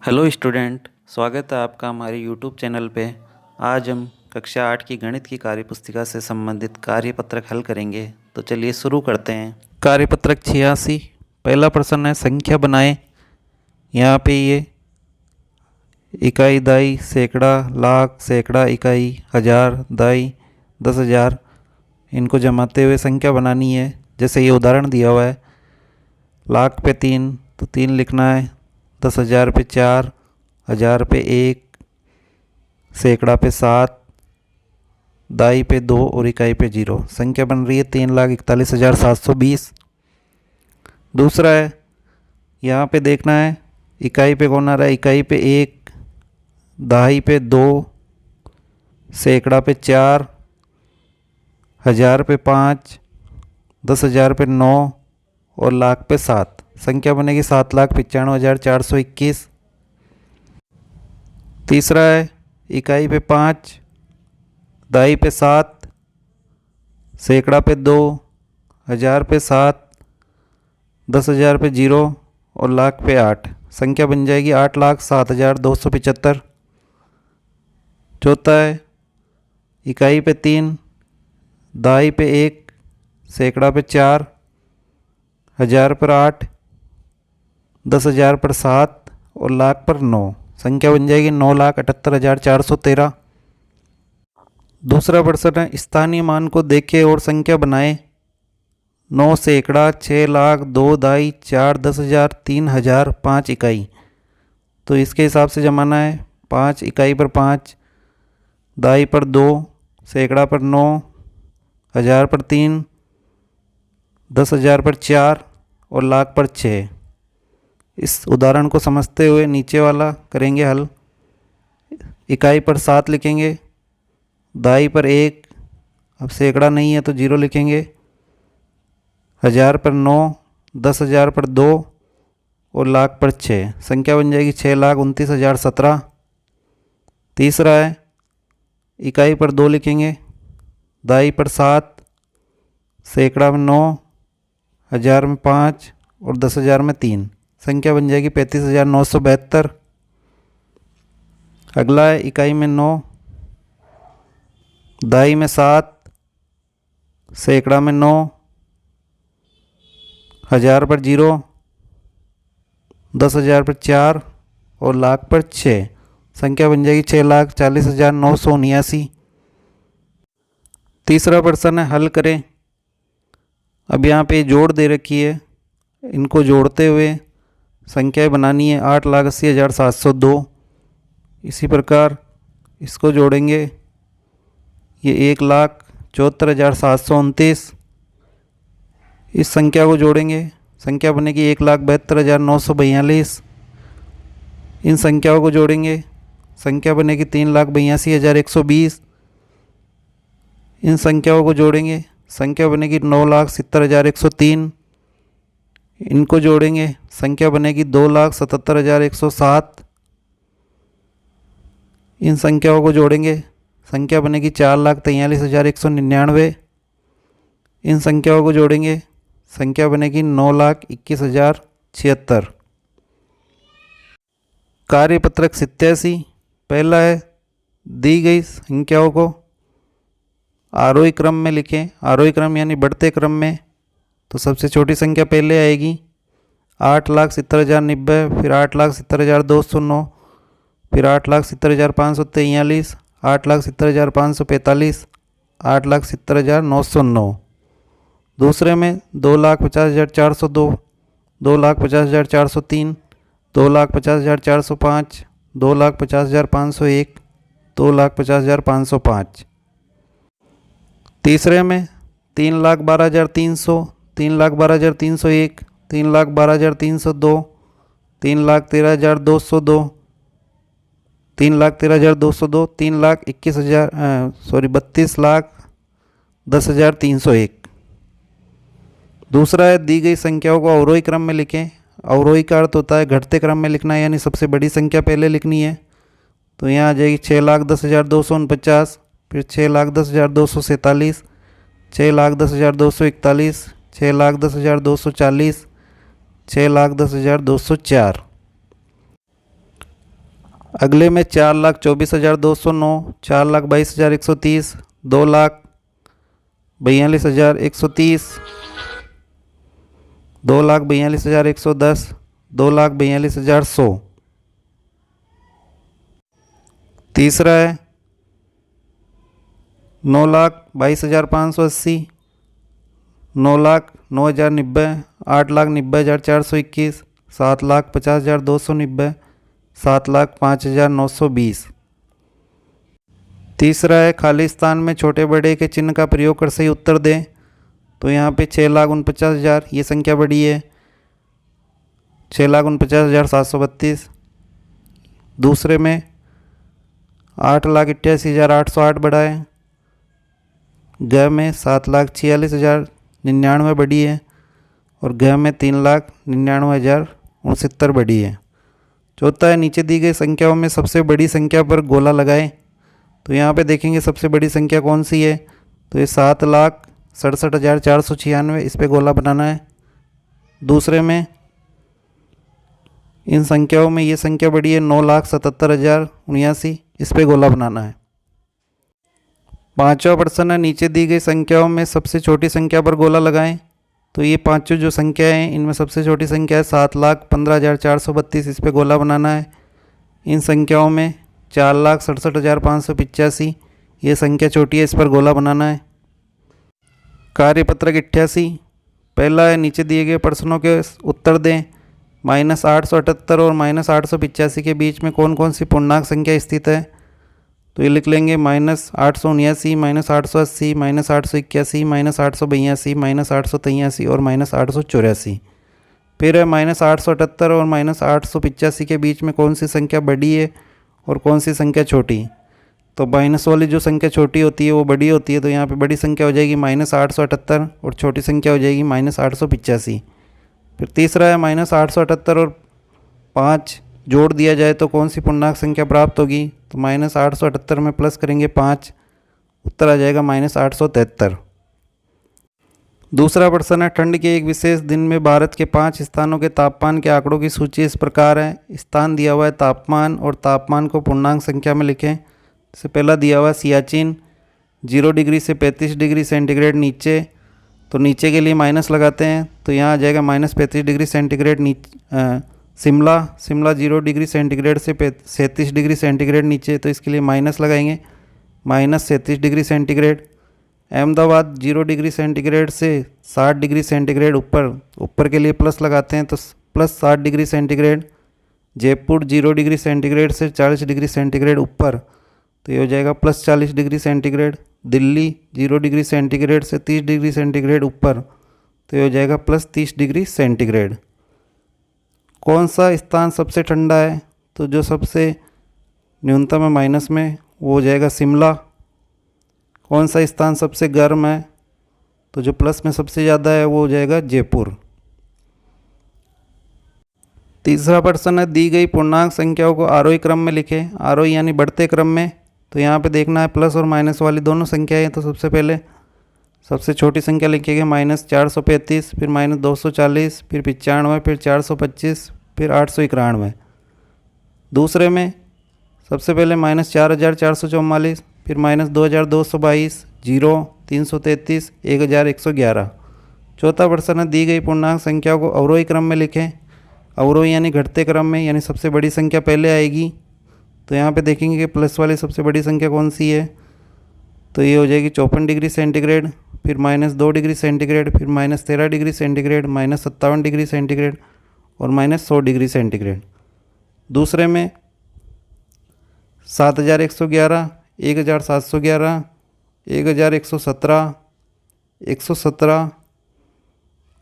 Hello student, स्वागत है आपका हमारे यूट्यूब चैनल पे। आज हम कक्षा 8 की गणित की कार्यपुस्तिका से संबंधित कार्यपत्रक हल करेंगे। तो चलिए शुरू करते हैं। कार्यपत्रक 86, पहला प्रश्न है संख्या बनाएं। यहाँ पे ये इकाई, दाई, सैकड़ा, लाख, सैकड़ा, इकाई, हज़ार, दाई, 10,000, इनको जमाते हुए संख्या बनानी है। जैसे ये उदाहरण दिया हुआ है, लाख पे 3 तो 3 लिखना है, 10,000 पे 4, हज़ार पे 1, सैकड़ा पे 7, दाई पे 2 और इकाई पे 0। संख्या बन रही है 3,41,720। दूसरा है, यहाँ पे देखना है इकाई पे कौन आ रहा है। इकाई पे 1, दहाई पे 2, सैकड़ा पे 4, हज़ार पे 5, 10,000 पे 9 और लाख पे 7। संख्या बनेगी 7,95,421। तीसरा है, इकाई पे 5, दाई पे 7, सैकड़ा पे 2, हज़ार पे 7, 10,000 पे 0 और लाख पे 8। संख्या बन जाएगी 8,07,275। चौथा है, इकाई पे 3, दाई पे 1, सैकड़ा पे 4, हज़ार पर 8, 10,000 पर 7 और लाख पर 9। संख्या बन जाएगी 9,78,413। दूसरा प्रश्न है, स्थानीय मान को देखें और संख्या बनाएं। 9 सैकड़ा, 6 लाख, 2 दाई, 4 10,000, 3 हज़ार, 5 इकाई। तो इसके हिसाब से जमाना है। 5 इकाई पर 5, दाई पर 2, सैकड़ा पर 9, हज़ार पर 3, 10,000 पर 4 और लाख पर 6। इस उदाहरण को समझते हुए नीचे वाला करेंगे हल। इकाई पर 7 लिखेंगे, दाई पर 1, अब सैकड़ा नहीं है तो 0 लिखेंगे, हज़ार पर 9, 10,000 पर 2 और लाख पर 6। संख्या बन जाएगी 6,29,017। तीसरा है, इकाई पर 2 लिखेंगे, दाई पर 7, सैकड़ा में 9, हज़ार में 5 और 10,000 में 3। संख्या बन जाएगी 35,972। अगला है, इकाई में 9, दाई में 7, सैकड़ा में 9, हज़ार पर 0, 10,000 पर 4 और लाख पर 6। संख्या बन जाएगी 6,40,979। तीसरा प्रश्न है, हल करें। अब यहाँ पे जोड़ दे रखी है, इनको जोड़ते हुए संख्याएं बनानी है। 8,80,702। इसी प्रकार इसको जोड़ेंगे, ये 1,74,729। इस संख्या को जोड़ेंगे, संख्या बनेगी 1,72,942। इन संख्याओं को जोड़ेंगे, संख्या बनेगी 3,82,120। इन संख्याओं को जोड़ेंगे, संख्या बनेगी 9,70,103। इनको जोड़ेंगे, संख्या बनेगी 2,77,107। इन संख्याओं को जोड़ेंगे, संख्या बनेगी 4,43,199। इन संख्याओं को जोड़ेंगे, संख्या बनेगी 9,21,076। कार्यपत्रक 87, पहला है, दी गई संख्याओं को आरोही क्रम में लिखें। आरोही क्रम यानी बढ़ते क्रम में। तो सबसे छोटी संख्या पहले आएगी 8,70,090, फिर 8,70,209, फिर 8,70,543, 8,70,545, 8,70,909। दूसरे में 2,50,402, 2,50,403, 2,50,405, 2,50,501, 2,50,505। तीसरे में 3,12,300, 3,12,301, 3,12,302, 3,13,202, 3,13,202, 32,10,301। दूसरा है, दी गई संख्याओं को अवरोही क्रम में लिखें। अवरोही का अर्थ होता है घटते क्रम में लिखना है, यानी सबसे बड़ी संख्या पहले लिखनी है। तो यहाँ आ जाएगी 6,10,249, फिर 6,10,247, 6,10,241, 6,10,240, 6,10,204। अगले में 4,24,209, 4,22,130, 2,42,130, 2,42,110, 2,42,100। तीसरा है 9,22,580, 9,09,090, 8,90,421, 7,50,290, 7,05,920। तीसरा है खाली स्थान में छोटे बड़े के चिन्ह का प्रयोग कर सही उत्तर दें। तो यहाँ पे 6,49,000 ये संख्या बड़ी है, 6,49,732। दूसरे में 8,88,808 बड़ा है। ग में 7,46,099 बड़ी है और घ में 3,99,069 बड़ी है। चौथा है नीचे दी गई संख्याओं में सबसे बड़ी संख्या पर गोला लगाएं। तो यहाँ पे देखेंगे सबसे बड़ी संख्या कौन सी है, तो ये 7,67,496, इस पे गोला बनाना है। दूसरे में इन संख्याओं में ये संख्या बड़ी है 9,77,079, इस पे गोला बनाना है। पांचवा प्रश्न है नीचे दी गई संख्याओं में सबसे छोटी संख्या पर गोला लगाएं। तो ये पांचों जो संख्या हैं इनमें सबसे छोटी संख्या है 7,15,432, इस पे गोला बनाना है। इन संख्याओं में 4,67,585 ये संख्या छोटी है, इस पर गोला बनाना है। कार्यपत्रक 88 पहला है नीचे दिए गए प्रश्नों के उत्तर दें। -878 और -885 के बीच में कौन कौन सी पूर्णांक संख्या स्थित है। तो ये लिख लेंगे -879, -880, -881, -882, -883 और -884। फिर है -878 और -885 के बीच में कौन सी संख्या बड़ी है और कौन सी संख्या छोटी। तो माइनस वाली जो संख्या छोटी होती है वो बड़ी होती है, तो यहाँ पे बड़ी संख्या हो जाएगी -878 और छोटी संख्या हो जाएगी -885। फिर तीसरा है -878 और 5 जोड़ दिया जाए तो कौन सी पूर्णांक संख्या प्राप्त होगी। तो -878 में प्लस करेंगे 5, उत्तर आ जाएगा -873। दूसरा प्रश्न है ठंड के एक विशेष दिन में भारत के 5 स्थानों के तापमान के आंकड़ों की सूची इस प्रकार है। स्थान दिया हुआ है तापमान और तापमान को पूर्णांक संख्या में लिखें। जैसे पहला दिया हुआ है सियाचिन 0 डिग्री से 35 डिग्री सेंटीग्रेड नीचे, तो नीचे के लिए माइनस लगाते हैं, तो यहाँ आ जाएगा -35 degree centigrade Shimla 0 degree centigrade से 37 डिग्री सेंटीग्रेड नीचे, तो इसके लिए माइनस लगाएंगे -37 degree centigrade. Ahmedabad 0 degree centigrade से 60 डिग्री सेंटीग्रेड ऊपर के लिए प्लस लगाते हैं, तो +60 degree centigrade. Jaipur 0 degree centigrade से 40 डिग्री सेंटीग्रेड ऊपर, तो ये हो जाएगा +40 degree centigrade. Delhi 0 degree centigrade से 30 डिग्री सेंटीग्रेड ऊपर, तो ये हो जाएगा +30 डिग्री सेंटीग्रेड। कौन सा स्थान सबसे ठंडा है। तो जो सबसे न्यूनतम है माइनस में वो हो जाएगा शिमला। कौन सा स्थान सबसे गर्म है। तो जो प्लस में सबसे ज़्यादा है वो हो जाएगा जयपुर। तीसरा प्रश्न है दी गई पूर्णांक संख्याओं को आरोही क्रम में लिखें। आरोही यानी बढ़ते क्रम में। तो यहाँ पे देखना है प्लस और माइनस वाली दोनों संख्याएं। तो सबसे पहले सबसे छोटी संख्या लिखेंगे -435, फिर -240, फिर 95, फिर 425, फिर 891। दूसरे में सबसे पहले -4,444, फिर -2,222, 0, 333, 1,111। चौथा प्रश्न है दी गई पूर्णांक संख्याओं को अवरोही क्रम में लिखें। अवरोही यानी घटते क्रम में, यानी सबसे बड़ी संख्या पहले आएगी। तो यहाँ पे देखेंगे कि प्लस वाली सबसे बड़ी संख्या कौन सी है। तो ये हो जाएगी 54 डिग्री सेंटीग्रेड, फिर -2 डिग्री सेंटीग्रेड, फिर -13 डिग्री सेंटीग्रेड, -57 डिग्री सेंटीग्रेड और -100 डिग्री सेंटीग्रेड। दूसरे में 7,111, 1,711, 1,117, 117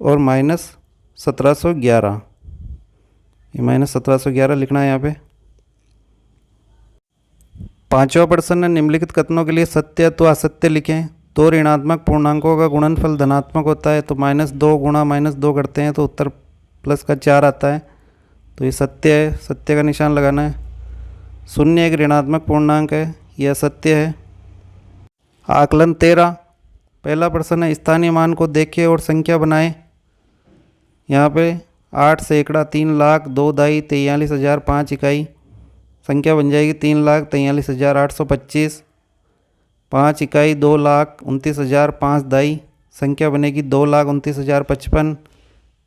और -1,711। ये -1,711 लिखना है यहाँ पे। पांचवा प्रश्न है निम्नलिखित कथनों के लिए सत्य तो असत्य लिखें। दो ऋणात्मक पूर्णांकों का गुणनफल धनात्मक होता है, तो -2 गुणा -2 करते हैं तो उत्तर प्लस का 4 आता है। तो ये सत्य है, सत्य का निशान लगाना है। शून्य एक ऋणात्मक पूर्णांक है, यह असत्य है। आकलन 13 पहला प्रश्न है स्थानीय मान को देखें और संख्या बनाएं। यहाँ पे 8 सैकड़ा, 3 लाख, 2 दाई, 43,000, 5 इकाई। संख्या बन जाएगी 3,43,825। 5 इकाई 2,29,000। 5 दाई संख्या बनेगी 2,29,055।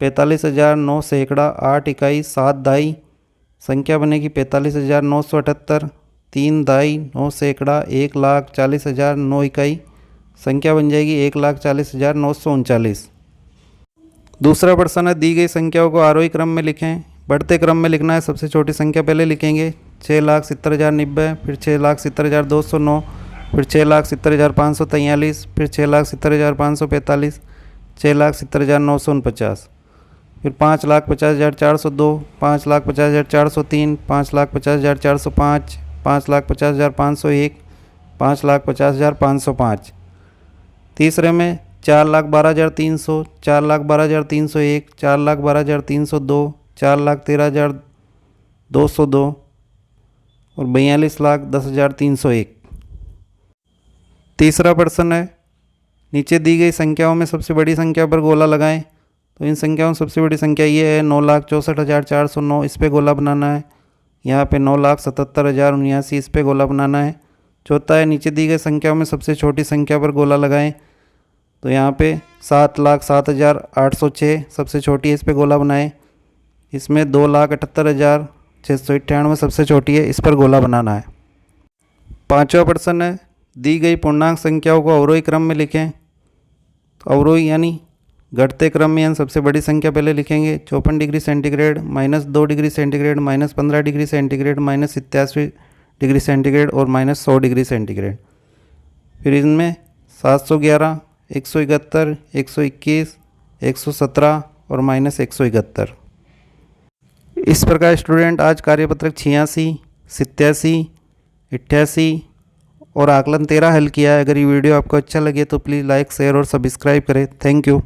45,009 सैकड़ा। 8 इकाई 7 दाई संख्या बनेगी 45,978। 3 दाई 9 सैकड़ा। 1,40,000। 9 इकाई संख्या बन जाएगी 1,40,939। दूसरा प्रश्न है, दी गई संख्याओं को आरोही क्रम में लिखें। बढ़ते क्रम में लिखना है। सबसे छोटी संख्या पहले लिखेंगे 6,70,090, फिर 6,70,209, फिर 6,70,543, फिर 6,70,545, 6,70,949, फिर 5,50,402, 5,50,403, 5,50,405, 5,50,501, 5,50,505। तीसरे में 4,12,300, 4,12,301, 4,12,302, 4,13,202 और 42,10,301। तीसरा प्रश्न है, नीचे दी गई संख्याओं में सबसे बड़ी संख्या पर गोला लगाएं। तो इन संख्याओं में सबसे बड़ी संख्या ये है 9,64,409, इस पे गोला बनाना है। यहाँ पे 9,77,079, इस पे गोला बनाना है। चौथा है, नीचे दी गई संख्याओं में सबसे छोटी संख्या पर गोला लगाएं। तो यहाँ पे 7,07,806 सबसे छोटी है, इस पे गोला बनाएं। इसमें 2,78,698 सबसे छोटी है, इस पर गोला बनाना है। पांचवा प्रश्न है, दी गई पूर्णांक संख्याओं को अवरोही क्रम में लिखें। तो अवरोही यानी घटते क्रम में सबसे बड़ी संख्या पहले लिखेंगे 54 degree centigrade, -2 degree centigrade, -15 degree centigrade, -87 degree centigrade और -100 डिग्री सेंटीग्रेड। फिर इनमें 711, 171, 121, 117 और -171। इस प्रकार स्टूडेंट आज कार्यपत्रक 86, 87, 88 और आकलन 13 हल किया है। अगर ये वीडियो आपको अच्छा लगे तो प्लीज़ लाइक, शेयर और सब्सक्राइब करें। Thank you.